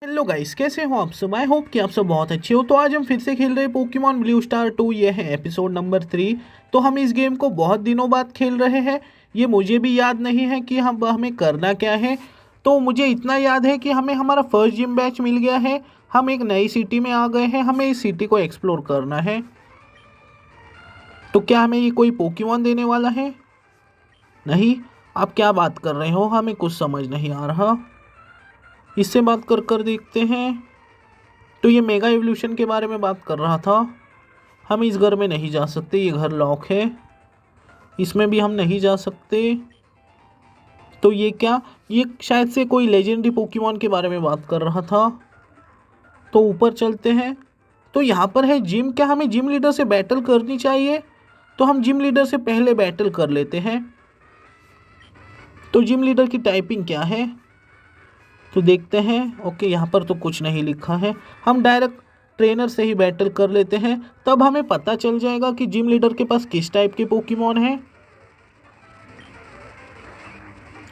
Hello guys, कैसे हो आप सब। आई होप कि आप सब बहुत अच्छे हो। तो आज हम फिर से खेल रहे हैं पोकेमॉन ब्लू स्टार 2। ये है एपिसोड नंबर 3। तो हम इस गेम को बहुत दिनों बाद खेल रहे हैं। ये मुझे भी याद नहीं है कि हमें करना क्या है। तो मुझे इतना याद है कि हमें हमारा फर्स्ट जिम बैच मिल गया है। हम एक नई सिटी में आ गए हैं। हमें इस सिटी को एक्सप्लोर करना है। तो क्या हमें ये कोई पोकेमॉन देने वाला है? नहीं। आप क्या बात कर रहे हो? हमें कुछ समझ नहीं आ रहा। इससे बात कर कर देखते हैं। तो ये मेगा एवोल्यूशन के बारे में बात कर रहा था। हम इस घर में नहीं जा सकते, ये घर लॉक है। इसमें भी हम नहीं जा सकते। तो ये क्या, ये शायद से कोई लेजेंडरी पोकेमॉन के बारे में बात कर रहा था। तो ऊपर चलते हैं। तो यहाँ पर है जिम। क्या हमें जिम लीडर से बैटल करनी चाहिए? तो हम जिम लीडर से पहले बैटल कर लेते हैं। तो जिम लीडर की टाइपिंग क्या है? तो देखते हैं। ओके, यहाँ पर तो कुछ नहीं लिखा है। हम डायरेक्ट ट्रेनर से ही बैटल कर लेते हैं। तब हमें पता चल जाएगा कि जिम लीडर के पास किस टाइप के पोकेमॉन है।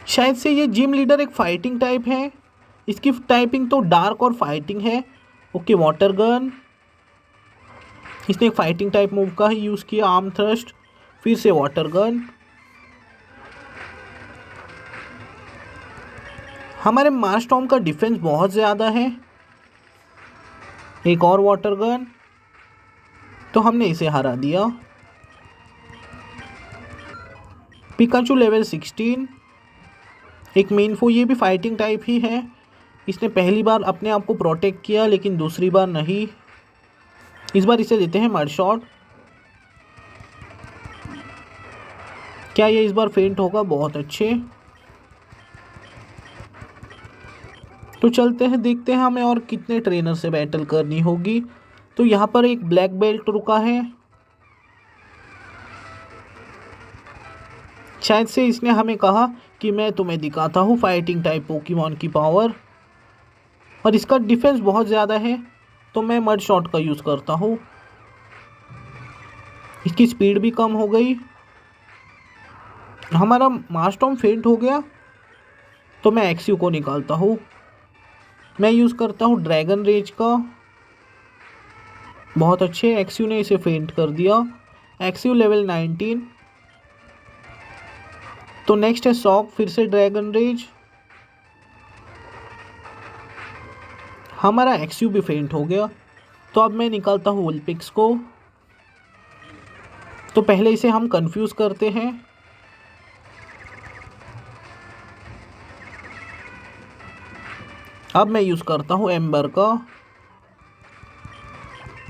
शायद से ये जिम लीडर एक फाइटिंग टाइप है। इसकी टाइपिंग तो डार्क और फाइटिंग है। Okay, water gun. इसने एक फाइटिंग टाइप मूव का ही यूज़ किया, आर्म थ्रस्ट। फिर से वाटर गन। हमारे मार्सटॉर्म का डिफेंस बहुत ज़्यादा है। एक और वाटर गन। तो हमने इसे हरा दिया। Pikachu level 16। एक मेनफो, ये भी फाइटिंग टाइप ही है। इसने पहली बार अपने आप को प्रोटेक्ट किया, लेकिन दूसरी बार नहीं। इस बार इसे देते हैं मड शॉट। क्या ये इस बार फेंट होगा? बहुत अच्छे। तो चलते हैं, देखते हैं हमें और कितने ट्रेनर से बैटल करनी होगी। तो यहाँ पर एक ब्लैक बेल्ट रुका है। शायद से इसने हमें कहा कि मैं तुम्हें दिखाता हूँ फाइटिंग टाइप पोकेमॉन की पावर। और इसका डिफेंस बहुत ज़्यादा है, तो मैं मड शॉट का यूज़ करता हूँ। इसकी स्पीड भी कम हो गई। हमारा मास्टॉर्म फेंट हो गया। तो मैं एक्सयू को निकालता हूँ। मैं यूज़ करता हूँ ड्रैगन रेज का। बहुत अच्छे, एक्सयू ने इसे फेंट कर दिया। एक्सयू लेवल 19। तो नेक्स्ट है सॉक, फिर से ड्रैगन रेज। हमारा एक्सयू भी फेंट हो गया। तो अब मैं निकालता हूँ वुलपिक्स को। तो पहले इसे हम कंफ्यूज करते हैं। अब मैं यूज़ करता हूँ एम्बर का।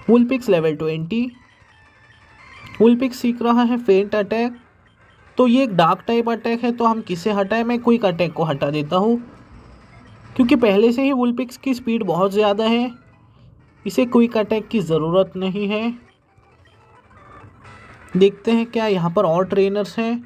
वुलपिक्स लेवल 20। वुलपिक्स सीख रहा है फेंट अटैक। तो ये एक डार्क टाइप अटैक है, तो हम किसे हटाएं? मैं क्विक अटैक को हटा देता हूँ, क्योंकि पहले से ही वुलपिक्स की स्पीड बहुत ज़्यादा है। इसे क्विक अटैक की ज़रूरत नहीं है। देखते हैं क्या यहाँ पर और ट्रेनर्स हैं।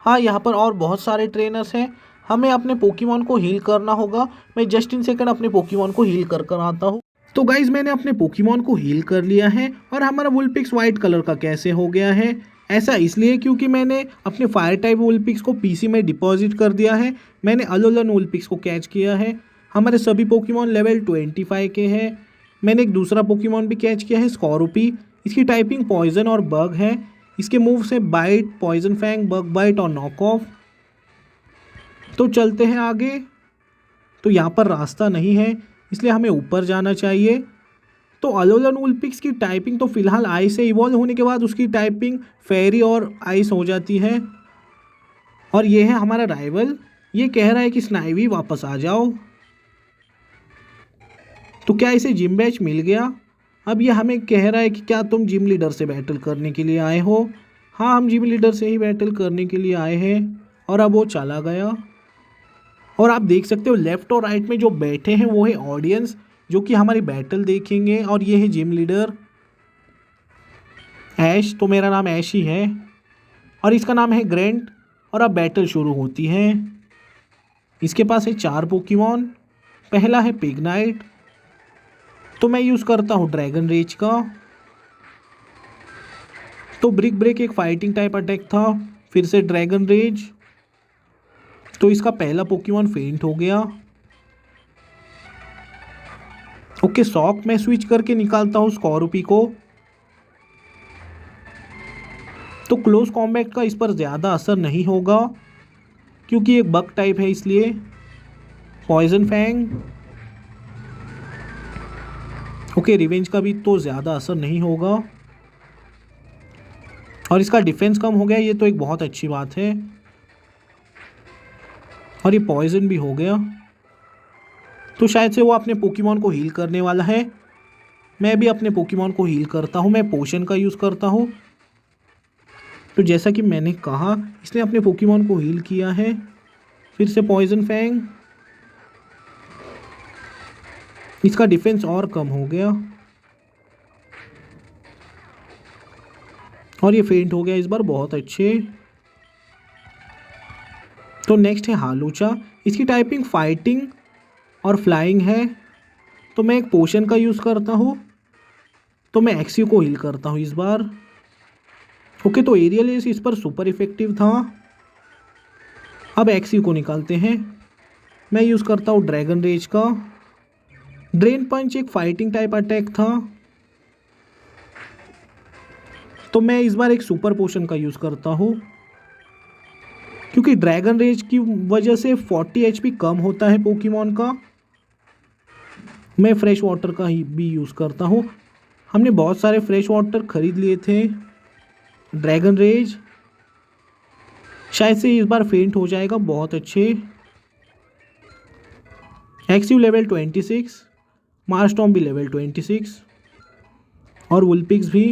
हाँ, यहाँ पर और बहुत सारे ट्रेनर्स हैं। हमें अपने पोकेमॉन को हील करना होगा। मैं जस्ट इन सेकंड अपने पोकेमॉन को हील कर कर आता हूँ। तो गाइज, मैंने अपने पोकेमॉन को हील कर लिया है। और हमारा वुलपिक्स वाइट कलर का कैसे हो गया है? ऐसा इसलिए क्योंकि मैंने अपने फायर टाइप वुलपिक्स को पीसी में डिपॉजिट कर दिया है। मैंने अलोलन वुलपिक्स को कैच किया है। हमारे सभी पोकेमॉन लेवल 25 के हैं। मैंने एक दूसरा पोकेमॉन भी कैच किया है, स्कॉर्पी। इसकी टाइपिंग पॉइजन और बग है। इसके मूव से bite, poison fang, bug bite और नॉक ऑफ। तो चलते हैं आगे। तो यहाँ पर रास्ता नहीं है, इसलिए हमें ऊपर जाना चाहिए। तो अलोलन वुलपिक्स की टाइपिंग तो फिलहाल आइस से इवॉल्व होने के बाद उसकी टाइपिंग फेरी और आइस हो जाती है। और ये है हमारा राइवल। ये कह रहा है कि स्नाइवी वापस आ जाओ। तो क्या इसे जिम बैच मिल गया? अब ये हमें कह रहा है कि क्या तुम जिम लीडर से बैटल करने के लिए आए हो? हाँ, हम जिम लीडर से ही बैटल करने के लिए आए हैं। और अब वो चला गया। और आप देख सकते हो लेफ्ट और राइट में जो बैठे हैं वो है ऑडियंस, जो कि हमारी बैटल देखेंगे। और ये है जिम लीडर ऐश। तो मेरा नाम ऐश ही है और इसका नाम है ग्रेंट। और अब बैटल शुरू होती है। इसके पास है 4 पोकेमॉन। पहला है पिगनाइट। तो मैं यूज़ करता हूँ ड्रैगन रेज का। तो ब्रिक ब्रेक एक फाइटिंग टाइप अटैक था। फिर से ड्रैगन रेज। तो इसका पहला पोकेमॉन फेंट हो गया। ओके, शॉक में स्विच करके निकालता हूँ स्कॉर्पी को। तो क्लोज कॉम्बैट का इस पर ज़्यादा असर नहीं होगा क्योंकि ये बग टाइप है, इसलिए पॉइजन फैंग। ओके, रिवेंज का भी तो ज़्यादा असर नहीं होगा और इसका डिफेंस कम हो गया, ये तो एक बहुत अच्छी बात है। और ये पॉइजन भी हो गया, तो शायद से वो अपने पोकेमॉन को हील करने वाला है। मैं भी अपने पोकेमॉन को हील करता हूँ, मैं पोशन का यूज़ करता हूँ। तो जैसा कि मैंने कहा, इसने अपने पोकेमॉन को हील किया है। फिर से पॉइजन फैंग, इसका डिफेंस और कम हो गया और ये फेंट हो गया इस बार, बहुत अच्छे। तो नेक्स्ट है हालूचा। इसकी टाइपिंग फाइटिंग और फ्लाइंग है, तो मैं एक पोशन का यूज़ करता हूँ। तो मैं एक्सयू को हील करता हूँ इस बार। ओके, तो एरियल एस इस पर सुपर इफेक्टिव था। अब एक्सयू को निकालते हैं। मैं यूज़ करता हूँ ड्रैगन रेज का। ड्रेन पंच एक फाइटिंग टाइप अटैक था, तो मैं इस बार एक सुपर पोशन का यूज़ करता हूँ क्योंकि ड्रैगन रेज की वजह से 40 एचपी कम होता है पोकेमॉन का। मैं फ्रेश वाटर का ही भी यूज़ करता हूँ। हमने बहुत सारे फ्रेश वाटर खरीद लिए थे। ड्रैगन रेज शायद से इस बार फेंट हो जाएगा, बहुत अच्छे। एक्सयू लेवल 26, मारस्टॉर्म भी लेवल 26 और वुलपिक्स भी।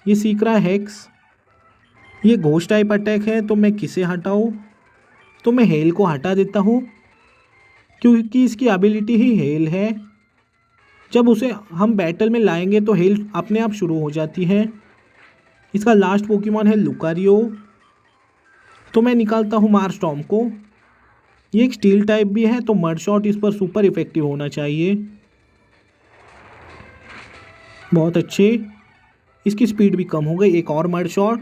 ये सीख रहा है हेक्स। ये घोस्ट टाइप अटैक है, तो मैं किसे हटाऊँ? तो मैं हेल को हटा देता हूँ क्योंकि इसकी एबिलिटी ही हेल है। जब उसे हम बैटल में लाएंगे तो हेल अपने आप शुरू हो जाती है। इसका लास्ट पोकेमॉन है लुकारियो, तो मैं निकालता हूँ मारस्टॉर्म को। ये एक स्टील टाइप भी है, तो मड शॉट इस पर सुपर इफेक्टिव होना चाहिए, बहुत अच्छे। इसकी स्पीड भी कम हो गई, एक और मड शॉट।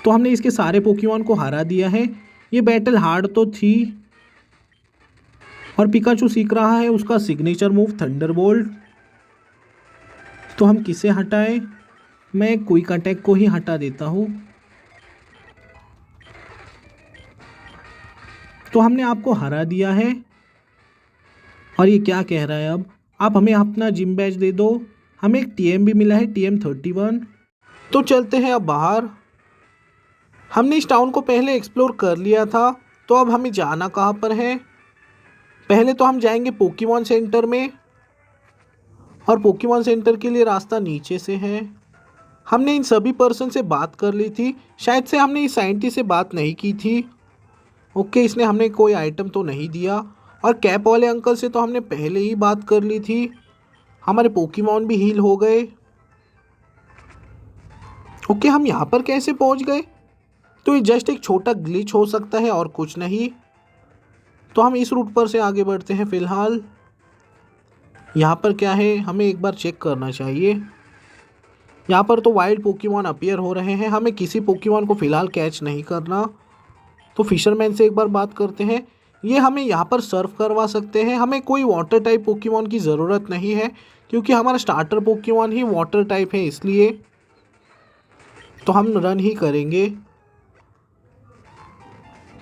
तो हमने इसके सारे पोकेमॉन को हरा दिया है। ये बैटल हार्ड तो थी और पिकाचू सीख रहा है उसका सिग्नेचर मूव थंडरबोल्ट। तो हम किसे हटाएं? मैं क्विक अटैक को ही हटा देता हूँ। तो हमने आपको हरा दिया है। और ये क्या कह रहा है अब? आप हमें अपना जिम बैच दे दो। हमें एक टीएम भी मिला है, TM 31। तो चलते हैं अब बाहर। हमने इस टाउन को पहले एक्सप्लोर कर लिया था, तो अब हमें जाना कहाँ पर है? पहले तो हम जाएंगे पोकेमॉन सेंटर में, और पोकेमॉन सेंटर के लिए रास्ता नीचे से है। हमने इन सभी पर्सन से बात कर ली थी, शायद से हमने इस साइंटिस्ट से बात नहीं की थी। ओके, इसने हमें कोई आइटम तो नहीं दिया। और कैप वाले अंकल से तो हमने पहले ही बात कर ली थी। हमारे पोकेमॉन भी हील हो गए। ओके, हम यहाँ पर कैसे पहुँच गए? तो ये जस्ट एक छोटा ग्लिच हो सकता है और कुछ नहीं। तो हम इस रूट पर से आगे बढ़ते हैं फ़िलहाल। यहाँ पर क्या है, हमें एक बार चेक करना चाहिए। यहाँ पर तो वाइल्ड पोकेमॉन अपीयर हो रहे हैं, हमें किसी पोकेमॉन को फ़िलहाल कैच नहीं करना। तो फिशरमैन से एक बार बात करते हैं। ये हमें यहाँ पर सर्व करवा सकते हैं। हमें कोई वाटर टाइप पोकेमॉन की ज़रूरत नहीं है क्योंकि हमारा स्टार्टर पोकेमॉन ही वाटर टाइप है, इसलिए तो हम रन ही करेंगे।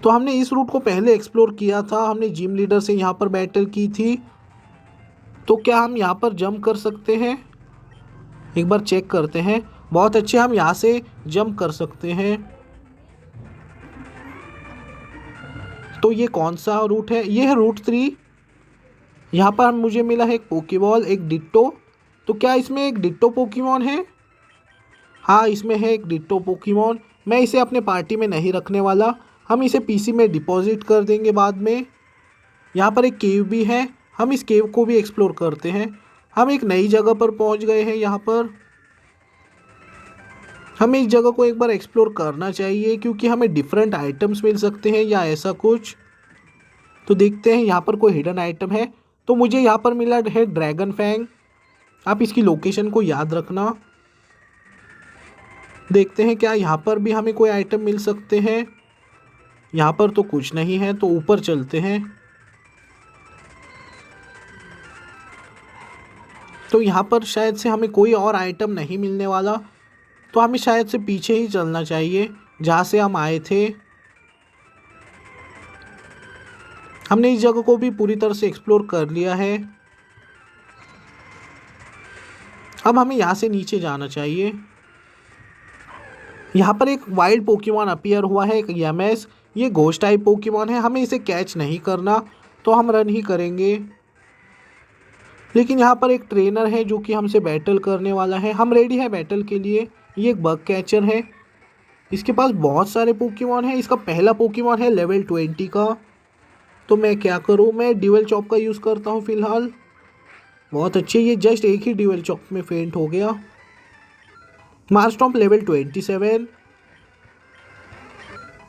तो हमने इस रूट को पहले एक्सप्लोर किया था, हमने जिम लीडर से यहाँ पर बैटल की थी। तो क्या हम यहाँ पर जंप कर सकते हैं? एक बार चेक करते हैं। बहुत अच्छे, हम यहाँ से जंप कर सकते हैं। तो ये कौन सा रूट है? ये है रूट 3। यहाँ पर मुझे मिला है एक पोकेबॉल, एक डिट्टो। तो क्या इसमें एक डिट्टो पोकेमॉन है? हाँ, इसमें है एक डिट्टो पोकेमॉन। मैं इसे अपने पार्टी में नहीं रखने वाला, हम इसे पीसी में डिपॉजिट कर देंगे बाद में। यहाँ पर एक केव भी है, हम इस केव को भी एक्सप्लोर करते हैं। हम एक नई जगह पर पहुँच गए हैं। यहाँ पर हमें इस जगह को एक बार एक्सप्लोर करना चाहिए क्योंकि हमें डिफरेंट आइटम्स मिल सकते हैं या ऐसा कुछ। तो देखते हैं यहाँ पर कोई हिडन आइटम है। तो मुझे यहाँ पर मिला है ड्रैगन फैंग। आप इसकी लोकेशन को याद रखना। देखते हैं क्या यहाँ पर भी हमें कोई आइटम मिल सकते हैं। यहाँ पर तो कुछ नहीं है, तो ऊपर चलते हैं। तो यहाँ पर शायद से हमें कोई और आइटम नहीं मिलने वाला, तो हमें शायद से पीछे ही चलना चाहिए जहाँ से हम आए थे। हमने इस जगह को भी पूरी तरह से एक्सप्लोर कर लिया है। अब हमें यहाँ से नीचे जाना चाहिए। यहाँ पर एक वाइल्ड पोकेमॉन अपीयर हुआ है, एक यमेस। ये घोस्ट टाइप पोकेमॉन है, हमें इसे कैच नहीं करना, तो हम रन ही करेंगे। लेकिन यहाँ पर एक ट्रेनर है जो कि हमसे बैटल करने वाला है। हम रेडी है बैटल के लिए। ये एक बग कैचर है, इसके पास बहुत सारे पोकेमॉन हैं। इसका पहला पोकेमॉन है लेवल 20 का। तो मैं क्या करूँ, मैं ड्यूअल चॉप का यूज़ करता हूँ फ़िलहाल। बहुत अच्छे, ये जस्ट एक ही ड्यूअल चॉप में फेंट हो गया। मारस्टॉम्प लेवल 27।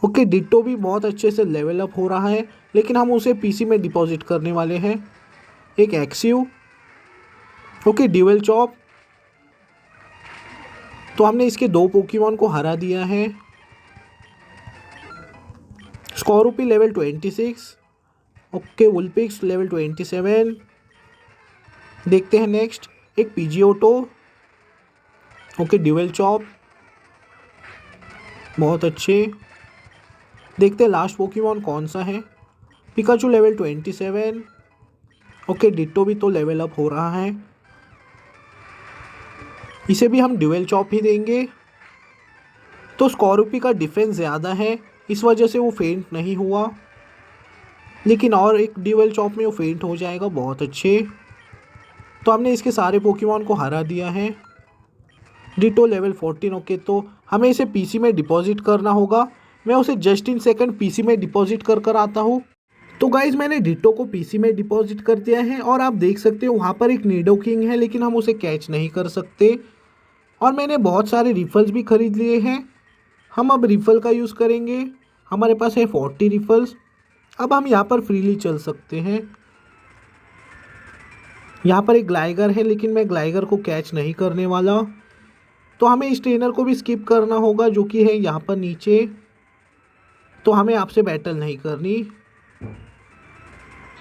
ओके, डिट्टो भी बहुत अच्छे से लेवल अप हो रहा है, लेकिन हम उसे पीसी में डिपॉजिट करने वाले हैं। एक एक्सिव। Okay, dual chop. तो हमने इसके 2 पोकेमॉन को हरा दिया है। Skorupi level 26। Okay, Vulpix level 27। देखते हैं नेक्स्ट, एक पीजीओटो। ओके, ड्यूअल चॉप, बहुत अच्छे। देखते हैं लास्ट पोकेमॉन कौन सा है। Pikachu level 27। ओके, डिट्टो भी तो लेवल अप हो रहा है, इसे भी हम ड्यूअल चॉप ही देंगे। तो स्कोरुपी का डिफेंस ज़्यादा है, इस वजह से वो फेंट नहीं हुआ, लेकिन और एक ड्यूअल चॉप में वो फेंट हो जाएगा। बहुत अच्छे। तो हमने इसके सारे पोकेमॉन को हरा दिया है। Ditto level 14। ओके, तो हमें इसे पीसी में डिपॉजिट करना होगा। मैं उसे जस्ट इन सेकंड पीसी में डिपॉजिट कर आता हूँ। तो गाइज मैंने डिटो को पीसी में डिपॉजिट कर दिया है, और आप देख सकते हो वहाँ पर एक नीडो किंग है, लेकिन हम उसे कैच नहीं कर सकते। और मैंने बहुत सारे रिफल्स भी खरीद लिए हैं। हम अब रिफल का यूज़ करेंगे। हमारे पास है 40 रिफल्स। अब हम यहाँ पर फ्रीली चल सकते हैं। यहाँ पर एक ग्लाइगर है, लेकिन मैं ग्लाइगर को कैच नहीं करने वाला, तो हमें इस ट्रेनर को भी स्किप करना होगा जो कि है यहाँ पर नीचे। तो हमें आपसे बैटल नहीं करनी,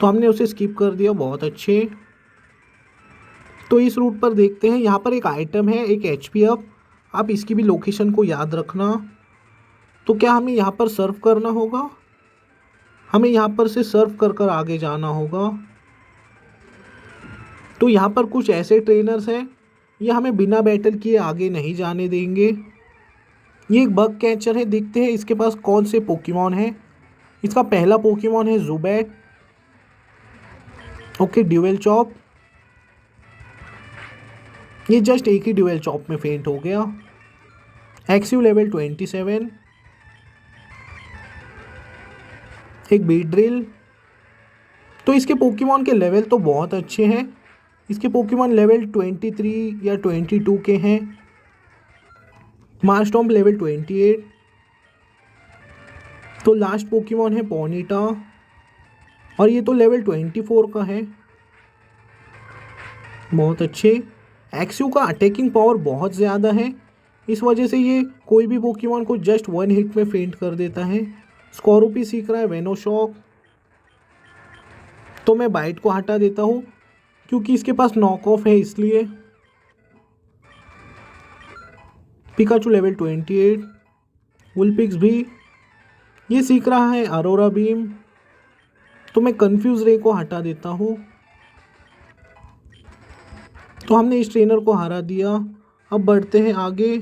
तो हमने उसे स्किप कर दिया। बहुत अच्छे। तो इस रूट पर देखते हैं, यहाँ पर एक आइटम है, एक एचपी अप। आप इसकी भी लोकेशन को याद रखना। तो क्या हमें यहाँ पर सर्व करना होगा? हमें यहाँ पर से सर्व कर कर आगे जाना होगा। तो यहाँ पर कुछ ऐसे ट्रेनर्स हैं, ये हमें बिना बैटल किए आगे नहीं जाने देंगे। ये एक बग कैचर है, देखते हैं इसके पास कौन से पोकेमॉन है। इसका पहला पोकेमॉन है जुबैट। Okay, dual chop. ये जस्ट एक ही ड्यूअल चॉप में फेंट हो गया। Axew level 27। एक बीट ड्रिल। तो इसके पोकेमॉन के लेवल तो बहुत अच्छे हैं। इसके पोकेमॉन लेवल 23 या 22 के हैं। मारस्टॉम्प लेवल 28। तो लास्ट पोकेमॉन है पोनीटा, और ये तो लेवल 24 का है। बहुत अच्छे। एक्सिव का अटैकिंग पावर बहुत ज़्यादा है, इस वजह से ये कोई भी पोकेमॉन को जस्ट 1 हिट में फेंट कर देता है। स्कोरुपी सीख रहा है वेनोशॉक, तो मैं बाइट को हटा देता हूँ क्योंकि इसके पास नॉक ऑफ है इसलिए। Pikachu level 28। वुलपिक्स भी ये सीख रहा है अरोरा बीम, तो मैं कंफ्यूज रे को हटा देता हूँ। तो हमने इस ट्रेनर को हरा दिया। अब बढ़ते हैं आगे।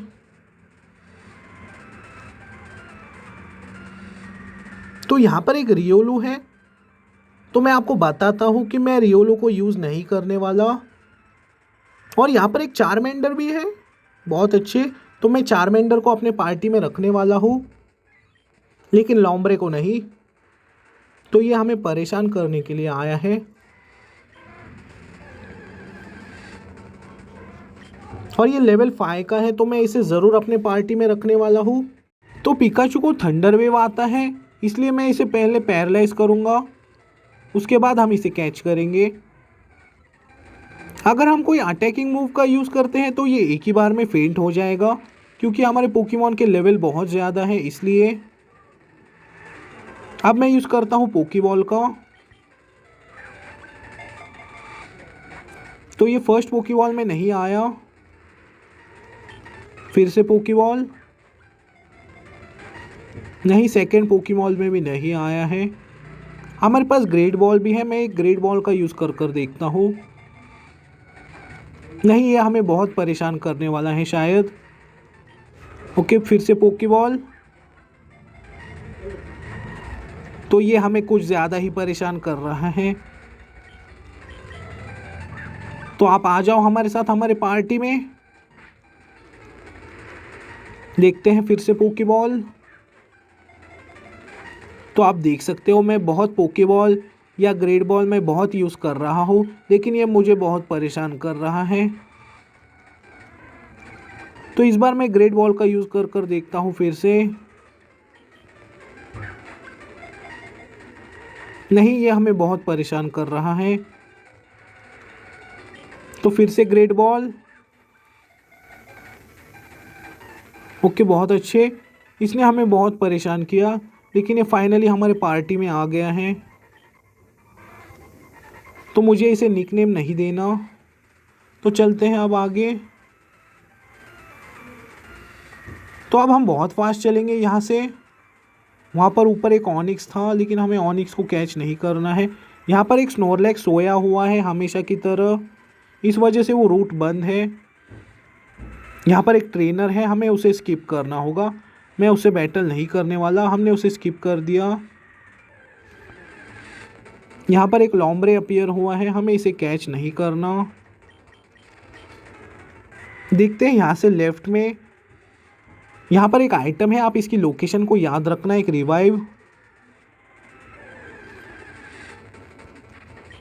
तो यहाँ पर एक रियोलू है, तो मैं आपको बताता हूँ कि मैं रियोलू को यूज़ नहीं करने वाला। और यहाँ पर एक चारमेंडर भी है, बहुत अच्छे। तो मैं चारमेंडर को अपने पार्टी में रखने वाला हूँ, लेकिन लॉम्ब्रे को नहीं। तो ये हमें परेशान करने के लिए आया है। और ये लेवल 5 का है, तो मैं इसे ज़रूर अपने पार्टी में रखने वाला हूँ। तो पिकाचू को थंडर वेव आता है, इसलिए मैं इसे पहले पैरालाइज करूँगा, उसके बाद हम इसे कैच करेंगे। अगर हम कोई अटैकिंग मूव का यूज़ करते हैं तो ये एक ही बार में फेंट हो जाएगा, क्योंकि हमारे पोकेमॉन के लेवल बहुत ज़्यादा है इसलिए। अब मैं यूज़ करता हूँ पोकेबॉल का। तो ये फर्स्ट पोकेबॉल में नहीं आया। फिर से पोकेबॉल नहीं, सेकंड पोकेबॉल में भी नहीं आया है। हमारे पास ग्रेट बॉल भी है, मैं एक ग्रेट बॉल का यूज़ कर कर देखता हूँ। नहीं, ये हमें बहुत परेशान करने वाला है शायद। ओके, फिर से पोकेबॉल। तो ये हमें कुछ ज़्यादा ही परेशान कर रहा है। तो आप आ जाओ हमारे साथ हमारे पार्टी में। देखते हैं फिर से पोकेबॉल। तो आप देख सकते हो मैं बहुत पोकेबॉल या ग्रेट बॉल में बहुत यूज़ कर रहा हूँ, लेकिन ये मुझे बहुत परेशान कर रहा है। तो इस बार मैं ग्रेट बॉल का यूज़ कर कर देखता हूँ फिर से। नहीं, ये हमें बहुत परेशान कर रहा है। तो फिर से ग्रेट बॉल। ओके, बहुत अच्छे। इसने हमें बहुत परेशान किया, लेकिन ये फाइनली हमारे पार्टी में आ गया है। तो मुझे इसे निकनेम नहीं देना। तो चलते हैं अब आगे। तो अब हम बहुत फास्ट चलेंगे यहाँ से। वहाँ पर ऊपर एक ऑनिक्स था, लेकिन हमें ऑनिक्स को कैच नहीं करना है। यहाँ पर एक स्नोरलैक्स सोया हुआ है हमेशा की तरह, इस वजह से वो रूट बंद है। यहाँ पर एक ट्रेनर है, हमें उसे स्किप करना होगा। मैं उससे बैटल नहीं करने वाला, हमने उसे स्किप कर दिया। यहाँ पर एक लॉम्ब्रे अपीयर हुआ है, हमें इसे कैच नहीं करना। देखते हैं यहाँ से लेफ्ट में। यहाँ पर एक आइटम है, आप इसकी लोकेशन को याद रखना, एक रिवाइव।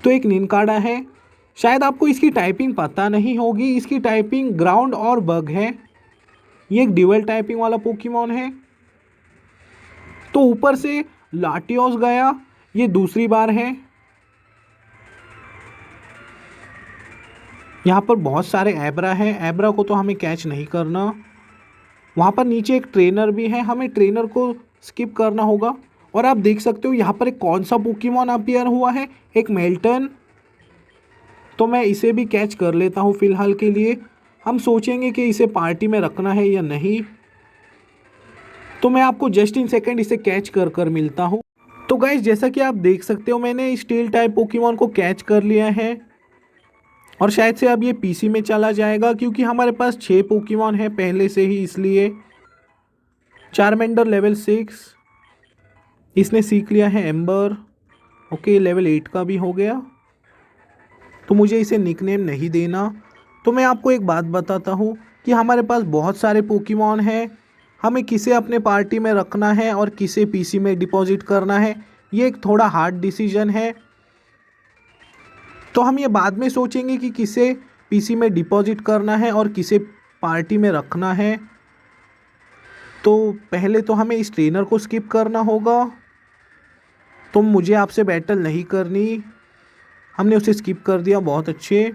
तो एक निनकाडा है, शायद आपको इसकी टाइपिंग पता नहीं होगी। इसकी टाइपिंग ग्राउंड और बग है। ये एक ड्यूअल टाइपिंग वाला पोकेमॉन है। तो ऊपर से लाटियोस गया, ये दूसरी बार है। यहाँ पर बहुत सारे एब्रा हैं, एब्रा को तो हमें कैच नहीं करना। वहाँ पर नीचे एक ट्रेनर भी है, हमें ट्रेनर को स्किप करना होगा। और आप देख सकते हो यहाँ पर एक कौन सा पोकेमॉन अपीयर हुआ है, एक मेल्टन। तो मैं इसे भी कैच कर लेता हूँ फिलहाल के लिए। हम सोचेंगे कि इसे पार्टी में रखना है या नहीं। तो मैं आपको जस्ट इन सेकेंड इसे कैच कर कर मिलता हूँ। तो गाइस, जैसा कि आप देख सकते हो मैंने स्टील टाइप पोकेमॉन को कैच कर लिया है। और शायद से अब ये पीसी में चला जाएगा, क्योंकि हमारे पास 6 पोकेमॉन है पहले से ही, इसलिए। चारमेंडर लेवल 6, इसने सीख लिया है एम्बर। ओके, लेवल 8 का भी हो गया। तो मुझे इसे निकनेम नहीं देना। तो मैं आपको एक बात बताता हूँ कि हमारे पास बहुत सारे पोकेमॉन हैं, हमें किसे अपने पार्टी में रखना है और किसे पीसी में डिपॉजिट करना है, ये एक थोड़ा हार्ड डिसीजन है। तो हम ये बाद में सोचेंगे कि किसे पीसी में डिपॉजिट करना है और किसे पार्टी में रखना है। तो पहले तो हमें इस ट्रेनर को स्किप करना होगा। तो मुझे आपसे बैटल नहीं करनी, हमने उसे स्किप कर दिया, बहुत अच्छे।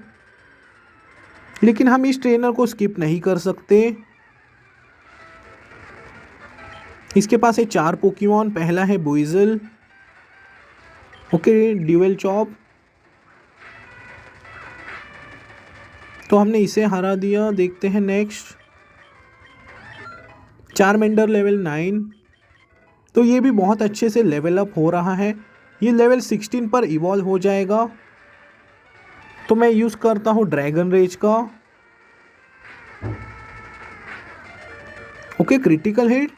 लेकिन हम इस ट्रेनर को स्किप नहीं कर सकते। इसके पास है 4 पोकेमॉन, पहला है बुइजल। Okay, dual chop. तो हमने इसे हरा दिया। देखते हैं नेक्स्ट। Charmander level 9। तो ये भी बहुत अच्छे से लेवल अप हो रहा है, ये लेवल 16 पर इवॉल्व हो जाएगा। तो मैं यूज़ करता हूँ ड्रैगन रेज का। Okay, critical hit.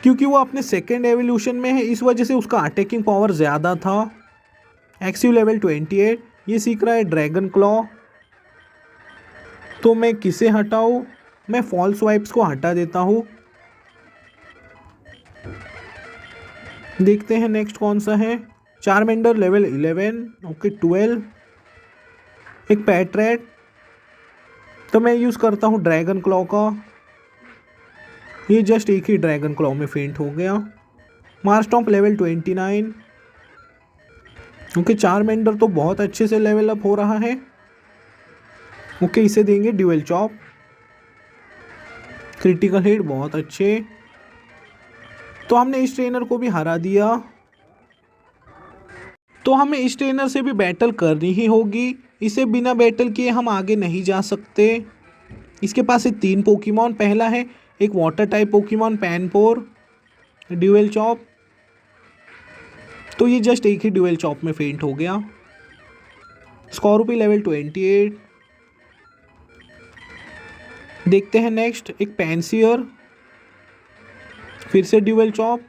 क्योंकि वो अपने सेकेंड एवोल्यूशन में है, इस वजह से उसका अटैकिंग पावर ज़्यादा था। एक्सिव लेवल 28, ये सीख रहा है ड्रैगन क्लॉ। तो मैं किसे हटाऊँ, मैं फॉल्स वाइप्स को हटा देता हूँ। देखते हैं नेक्स्ट कौन सा है। Charmander level 11। ओके, 12, एक पैट्रेट। तो मैं यूज़ करता हूँ ड्रैगन क्लॉ का। ये जस्ट एक ही ड्रैगन क्लॉ में फेंट हो गया। मारस्टॉम्प लेवल 29। ओके, चारमेंडर तो बहुत अच्छे से लेवल अप हो रहा है। ओके, इसे देंगे ड्यूअल चॉप। क्रिटिकल हिट, बहुत अच्छे। तो हमने इस ट्रेनर को भी हरा दिया। तो हमें इस ट्रेनर से भी बैटल करनी ही होगी, इसे बिना बैटल किए हम आगे नहीं जा सकते। इसके पास है 3 पोकेमॉन। पहला है एक water type Pokemon Panpour dual chop, तो ये जस्ट एक ही ड्यूअल चॉप में फेंट हो गया। स्कॉर्पी लेवल 28। देखते हैं नेक्स्ट एक पेंसियर, फिर से ड्यूअल चॉप।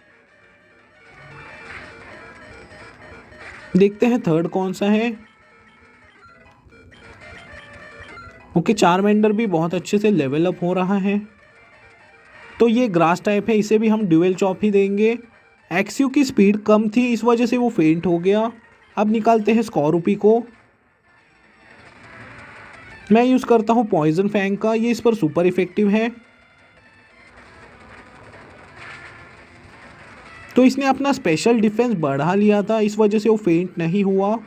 देखते हैं थर्ड कौन सा है। ओके, चारमेंडर भी बहुत अच्छे से लेवल अप हो रहा है। तो ये ग्रास टाइप है, इसे भी हम ड्यूअल चॉप ही देंगे। एक्सयू की स्पीड कम थी, इस वजह से वो फेंट हो गया। अब निकालते हैं स्कॉर्पी को। मैं यूज़ करता हूँ पॉइजन फैंग का, ये इस पर सुपर इफेक्टिव है। तो इसने अपना स्पेशल डिफेंस बढ़ा लिया था, इस वजह से वो फेंट नहीं हुआ।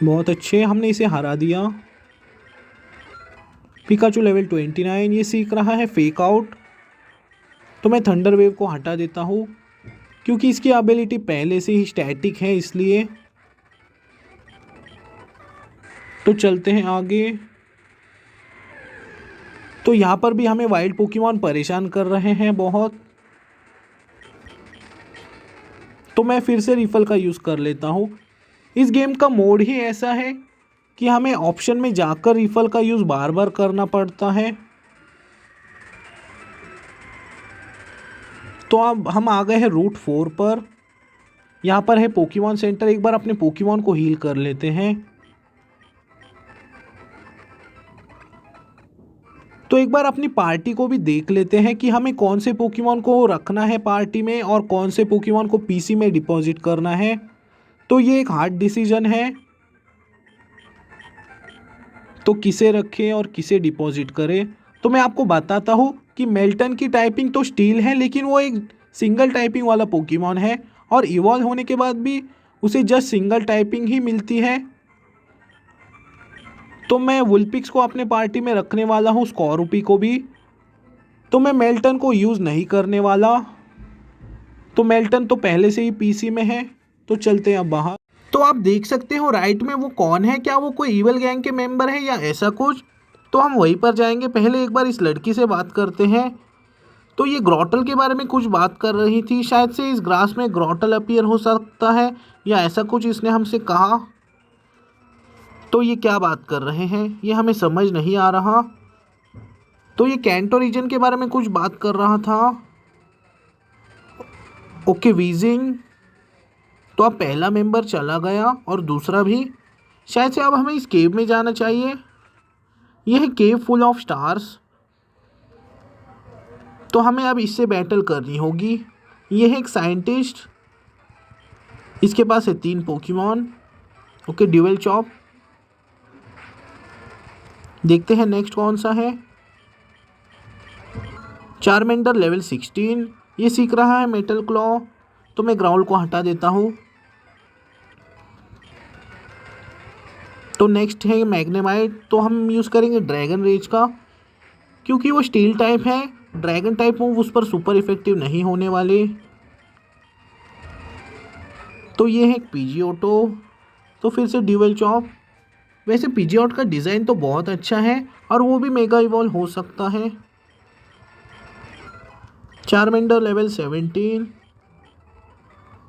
बहुत अच्छे, हमने इसे हरा दिया। पिकाचू लेवल 29, ये सीख रहा है फेक आउट। तो मैं थंडर वेव को हटा देता हूँ क्योंकि इसकी एबिलिटी पहले से ही स्टैटिक है, इसलिए। तो चलते हैं आगे। तो यहाँ पर भी हमें वाइल्ड पोकेमॉन परेशान कर रहे हैं बहुत। तो मैं फिर से रिफल का यूज़ कर लेता हूँ। इस गेम का मोड ही ऐसा है कि हमें ऑप्शन में जाकर रिफल का यूज़ बार बार करना पड़ता है। तो अब हम आ गए हैं रूट 4 पर। यहाँ पर है पोकेमॉन सेंटर, एक बार अपने पोकेमॉन को हील कर लेते हैं। तो एक बार अपनी पार्टी को भी देख लेते हैं कि हमें कौन से पोकेमॉन को रखना है पार्टी में और कौन से पोकेमॉन को पीसी में डिपॉजिट करना है। तो ये एक हार्ड डिसीजन है, तो किसे रखें और किसे डिपॉजिट करें। तो मैं आपको बताता हूँ कि मेल्टन की टाइपिंग तो स्टील है, लेकिन वो एक सिंगल टाइपिंग वाला पोकेमॉन है और इवॉल्व होने के बाद भी उसे जस्ट सिंगल टाइपिंग ही मिलती है। तो मैं वुलपिक्स को अपने पार्टी में रखने वाला हूँ, स्कॉर्पी को भी। तो मैं मेल्टन को यूज़ नहीं करने वाला, तो मेल्टन तो पहले से ही पीसी में है। तो चलते हैं अब बाहर। तो आप देख सकते हो राइट में वो कौन है, क्या वो कोई ईवल गैंग के मेंबर है या ऐसा कुछ। तो हम वहीं पर जाएंगे, पहले एक बार इस लड़की से बात करते हैं। तो ये ग्रॉटल के बारे में कुछ बात कर रही थी, शायद से इस ग्रास में ग्रॉटल अपीयर हो सकता है या ऐसा कुछ इसने हमसे कहा। तो ये क्या बात कर रहे हैं ये हमें समझ नहीं आ रहा। तो ये कैंटो रीजन के बारे में कुछ बात कर रहा था। Okay, wheezing. तो अब पहला मेंबर चला गया और दूसरा भी। शायद से अब हमें इस केव में जाना चाहिए। यह है केव फुल ऑफ स्टार्स। तो हमें अब इससे बैटल करनी होगी। यह है एक साइंटिस्ट, इसके पास है 3 पोकेमॉन। Okay, dual chop. देखते हैं नेक्स्ट कौन सा है। चारमेंडर लेवल 16, ये सीख रहा है मेटल क्लॉ। तो मैं ग्राउल को हटा देता हूँ। तो नेक्स्ट है मैग्नेमाइट, तो हम यूज़ करेंगे ड्रैगन रेज का क्योंकि वो स्टील टाइप है। ड्रैगन टाइप मूव उस पर सुपर इफेक्टिव नहीं होने वाले। तो ये है पीजियोटो, तो फिर से ड्यूअल चॉप। वैसे पीजियोट का डिज़ाइन तो बहुत अच्छा है और वो भी मेगा इवॉल्व हो सकता है। चारमेंडर लेवल 17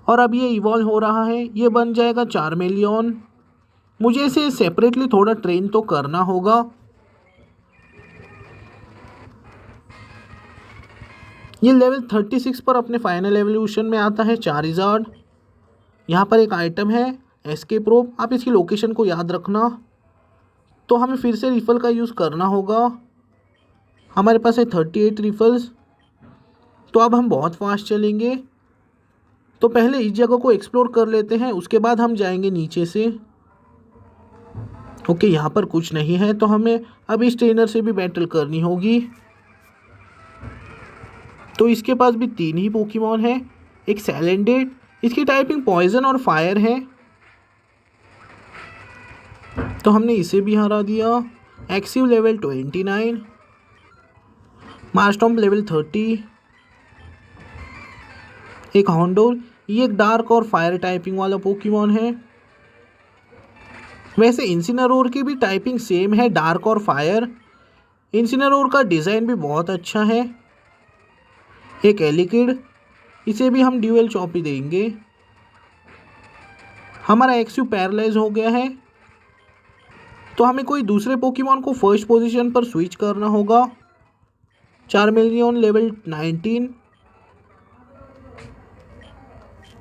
और अब ये इवॉल्व हो रहा है, ये बन जाएगा चारमेलियन। मुझे इसे सेपरेटली थोड़ा ट्रेन तो करना होगा। ये लेवल 36 पर अपने फाइनल एवोल्यूशन में आता है चारिज़ार्ड। यहाँ पर एक आइटम है एस्केप रोप, आप इसकी लोकेशन को याद रखना। तो हमें फिर से रिफल का यूज़ करना होगा। हमारे पास है 38 रिफल्स। तो अब हम बहुत फास्ट चलेंगे। तो पहले इस जगह को एक्सप्लोर कर लेते हैं, उसके बाद हम जाएंगे नीचे से। ओके, यहाँ पर कुछ नहीं है, तो हमें अब इस ट्रेनर से भी बैटल करनी होगी। तो इसके पास भी 3 ही पोकेमॉन है। एक सैलेंडेड, इसकी टाइपिंग पॉइजन और फायर है, तो हमने इसे भी हरा दिया। एक्सिव लेवल 29, मार्स्टॉम्प लेवल 30, एक हॉन्डोल, ये एक डार्क और फायर टाइपिंग वाला पोकेमॉन है। वैसे इंसिनेरोर की भी टाइपिंग सेम है, डार्क और फायर। इंसिनेरोर का डिज़ाइन भी बहुत अच्छा है। एक एलिकिड, इसे भी हम ड्यूअल चॉप ही देंगे। हमारा एक्सयू पैरालाइज हो गया है, तो हमें कोई दूसरे पोकेमॉन को फर्स्ट पोजीशन पर स्विच करना होगा। चार्मेलियन लेवल 19।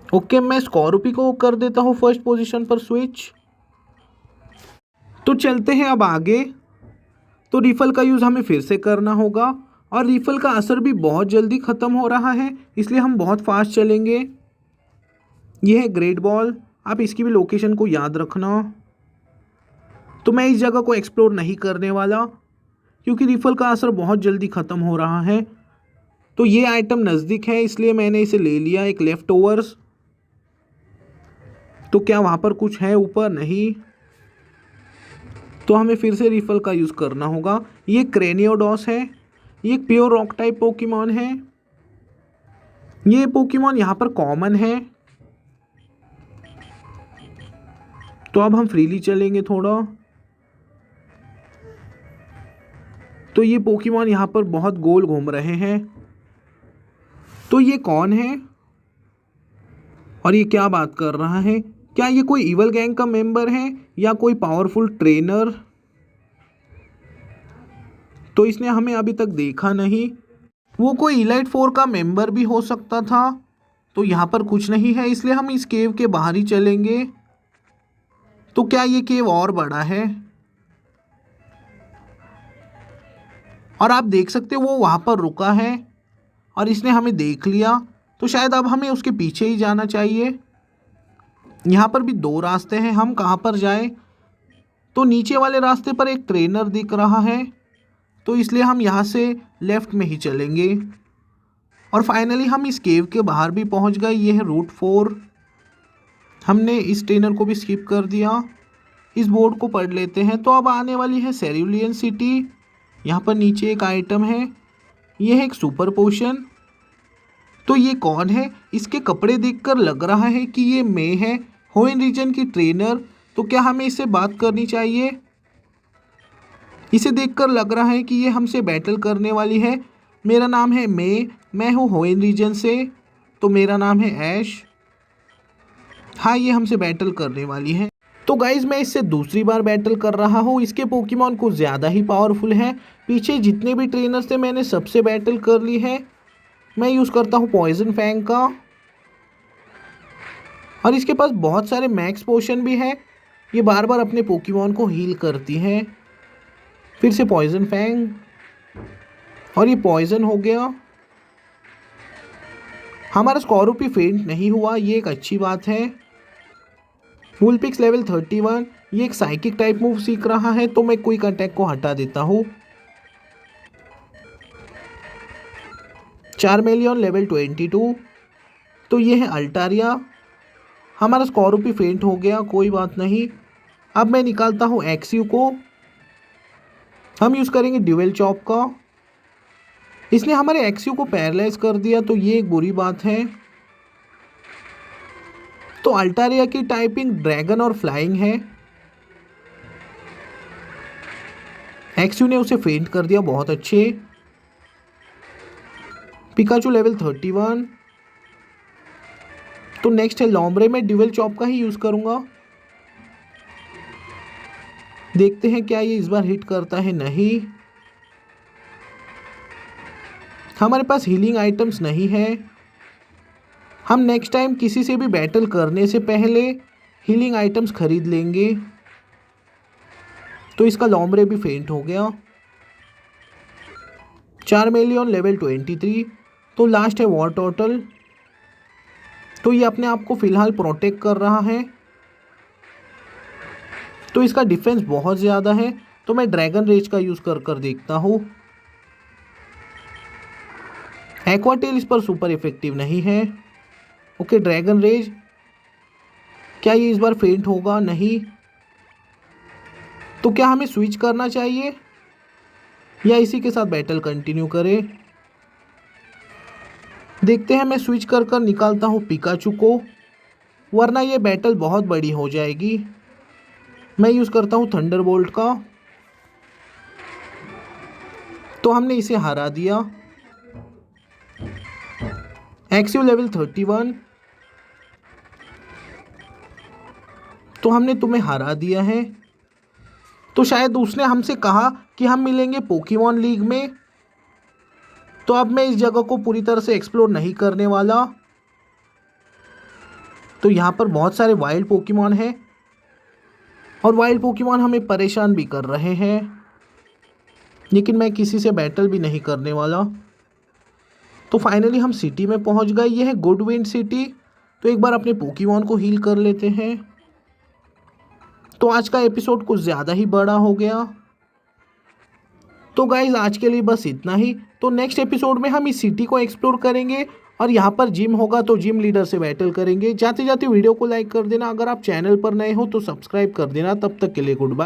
ओके, मैं स्कॉर्पी को कर देता हूँ फर्स्ट पोजीशन पर स्विच। तो चलते हैं अब आगे। तो रिफल का यूज़ हमें फिर से करना होगा, और रिफल का असर भी बहुत जल्दी ख़त्म हो रहा है, इसलिए हम बहुत फास्ट चलेंगे। यह है ग्रेट बॉल, आप इसकी भी लोकेशन को याद रखना। तो मैं इस जगह को एक्सप्लोर नहीं करने वाला, क्योंकि रिफल का असर बहुत जल्दी ख़त्म हो रहा है। तो ये आइटम नज़दीक है, इसलिए मैंने इसे ले लिया, एक लेफ़्ट ओवर्स। तो क्या वहाँ पर कुछ है ऊपर? नहीं। तो हमें फिर से रिफल का यूज़ करना होगा। ये क्रेनियोडॉस है, ये एक प्योर रॉक टाइप पोकेमॉन है। ये पोकेमॉन यहाँ पर कॉमन है। तो अब हम फ्रीली चलेंगे थोड़ा। तो ये पोकेमॉन यहाँ पर बहुत गोल घूम रहे हैं। तो ये कौन है और ये क्या बात कर रहा है? क्या ये कोई इवल गैंग का मेंबर है या कोई पावरफुल ट्रेनर? तो इसने हमें अभी तक देखा नहीं। वो कोई इलाइट 4 का मेंबर भी हो सकता था। तो यहाँ पर कुछ नहीं है, इसलिए हम इस केव के बाहर ही चलेंगे। तो क्या ये केव और बड़ा है? और आप देख सकते हो वो वहाँ पर रुका है और इसने हमें देख लिया। तो शायद अब हमें उसके पीछे ही जाना चाहिए। यहाँ पर भी दो रास्ते हैं, हम कहाँ पर जाएं? तो नीचे वाले रास्ते पर एक ट्रेनर दिख रहा है, तो इसलिए हम यहाँ से लेफ़्ट में ही चलेंगे। और फाइनली हम इस केव के बाहर भी पहुँच गए। ये है रूट 4। हमने इस ट्रेनर को भी स्किप कर दिया। इस बोर्ड को पढ़ लेते हैं। तो अब आने वाली है सेरुलियन सिटी। यहाँ पर नीचे एक आइटम है, ये है एक सुपर पोशन। तो ये कौन है? इसके कपड़े देखकर लग रहा है कि ये मे है, होएन रीजन की ट्रेनर। तो क्या हमें इससे बात करनी चाहिए? इसे देखकर लग रहा है कि ये हमसे बैटल करने वाली है। मेरा नाम है मे, मैं हूँ होएन रीजन से। तो मेरा नाम है ऐश। हाँ, ये हमसे बैटल करने वाली है। तो गाइज़, मैं इससे दूसरी बार बैटल कर रहा हूँ। इसके पोकेमॉन कुछ ज़्यादा ही पावरफुल हैं। पीछे जितने भी ट्रेनर्स थे मैंने सबसे बैटल कर ली है। मैं यूज़ करता हूँ पॉइजन फैंग का, और इसके पास बहुत सारे मैक्स पोशन भी है। ये बार बार अपने पोकेमॉन को हील करती है। फिर से पॉइजन फैंग, और ये पॉइजन हो गया। हमारा स्कॉर्पी फेंट नहीं हुआ, ये एक अच्छी बात है। वुलपिक्स लेवल 31, ये एक साइकिक टाइप मूव सीख रहा है, तो मैं क्विक अटैक को हटा देता हूँ। चार्मेलियन लेवल 22, तो ये है अल्टारिया। हमारा स्कॉर्पी फेंट हो गया, कोई बात नहीं। अब मैं निकालता हूँ एक्सयू को। हम यूज़ करेंगे ड्यूअल चॉप का। इसने हमारे एक्सयू को पैरालाइज कर दिया, तो ये एक बुरी बात है। तो अल्टारिया की टाइपिंग ड्रैगन और फ्लाइंग है। एक्सयू ने उसे फेंट कर दिया, बहुत अच्छे। Pikachu level 31। तो नेक्स्ट है लॉम्ब्रे, में ड्यूअल चॉप का ही यूज़ करूँगा। देखते हैं क्या ये इस बार हिट करता है। नहीं, हमारे पास हीलिंग आइटम्स नहीं है। हम नेक्स्ट टाइम किसी से भी बैटल करने से पहले हीलिंग आइटम्स खरीद लेंगे। तो इसका लॉम्ब्रे भी फेंट हो गया। चार्मेलियन लेवल 23। तो लास्ट है वॉर टोटल। तो ये अपने आप को फ़िलहाल प्रोटेक्ट कर रहा है। तो इसका डिफेंस बहुत ज़्यादा है, तो मैं ड्रैगन रेज का यूज़ कर देखता हूँ। एक्वाटेल इस पर सुपर इफेक्टिव नहीं है। ओके, ड्रैगन रेज, क्या ये इस बार फेंट होगा? नहीं। तो क्या हमें स्विच करना चाहिए या इसी के साथ बैटल कंटिन्यू करें? देखते हैं, मैं स्विच कर कर निकालता हूँ पिकाचू को, वरना ये बैटल बहुत बड़ी हो जाएगी। मैं यूज़ करता हूँ थंडरबोल्ट का, तो हमने इसे हरा दिया। एक्सिव लेवल 31, तो हमने तुम्हें हरा दिया है। तो शायद उसने हमसे कहा कि हम मिलेंगे पोकेमॉन लीग में, तो अब मैं इस जगह को पूरी तरह से एक्सप्लोर नहीं करने वाला। तो यहाँ पर बहुत सारे वाइल्ड पोकेमॉन हैं और वाइल्ड पोकेमॉन हमें परेशान भी कर रहे हैं, लेकिन मैं किसी से बैटल भी नहीं करने वाला। तो फाइनली हम सिटी में पहुँच गए। यह है गुडविंड सिटी। तो एक बार अपने पोकेमॉन को हील कर लेते हैं। तो आज का एपिसोड कुछ ज़्यादा ही बड़ा हो गया। तो गाइज आज के लिए बस इतना ही। तो नेक्स्ट एपिसोड में हम इस सिटी को एक्सप्लोर करेंगे और यहाँ पर जिम होगा तो जिम लीडर से बैटल करेंगे। जाते जाते वीडियो को लाइक कर देना। अगर आप चैनल पर नए हो तो सब्सक्राइब कर देना। तब तक के लिए गुड बाय।